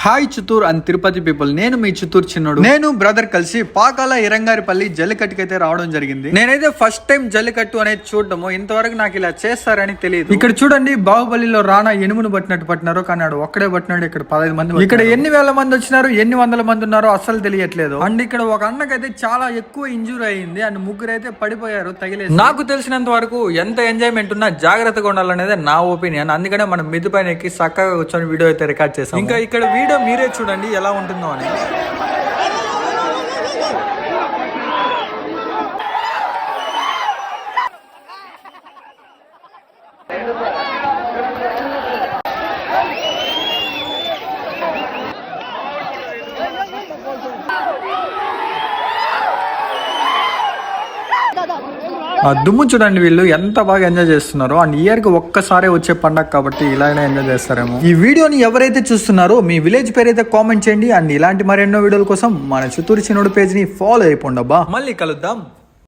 Hi Chittoor and Tirupati people, నేను మీ చిత్తూరు చిన్నోడు. నేను బ్రదర్ కలిసి పాకాల ఇరంగారిపల్లి జల్లికట్టుకైతే రావడం జరిగింది. నేనైతే ఫస్ట్ టైం జల్లికట్టు అనేది చూడటము, ఇంతవరకు నాకు ఇలా చేస్తారని తెలియదు. ఇక్కడ చూడండి, బాహుబలిలో రానా ఎనుమును పట్టినట్టు పట్టినారు, కానీ ఆడు ఒక్కడే పట్టినాడు. ఇక్కడ 15 మంది, ఇక్కడ ఎన్ని వేల మంది వచ్చినారు, ఎన్ని వందల మంది ఉన్నారో అస్సలు తెలియట్లేదు. అండ్ ఇక్కడ ఒక అన్నకైతే చాలా ఎక్కువ ఇంజూరీ అయింది అండ్ ముగ్గురు అయితే పడిపోయారు తగిలేదు. నాకు తెలిసినంత వరకు ఎంత ఎంజాయ్మెంట్ ఉన్నా జాగ్రత్తగా ఉండాలనేది నా ఒపీనియన్. అందుకనే మనం మిద్దు పైన ఎక్కి చక్కగా కూర్చొని వీడియో అయితే రికార్డ్ చేసాం. ఇంకా ఇక్కడ వీడియో మీరే చూడండి ఎలా ఉంటుందో అని. దుమ్ము చూడండి, వీళ్ళు ఎంత బాగా ఎంజాయ్ చేస్తున్నారు. అండ్ ఇయర్ కి ఒక్కసారి వచ్చే పండగ కాబట్టి ఇలానే ఎంజాయ్ చేస్తారేమో. ఈ వీడియోని ఎవరైతే చూస్తున్నారో మీ విలేజ్ పేరు అయితే కామెంట్ చేయండి. అండ్ ఇలాంటి మరెన్నో వీడియోల కోసం మన చిత్తూరు చిన్నోడు పేజ్ ని ఫాలో అయిపోండి. మళ్ళీ కలుద్దాం.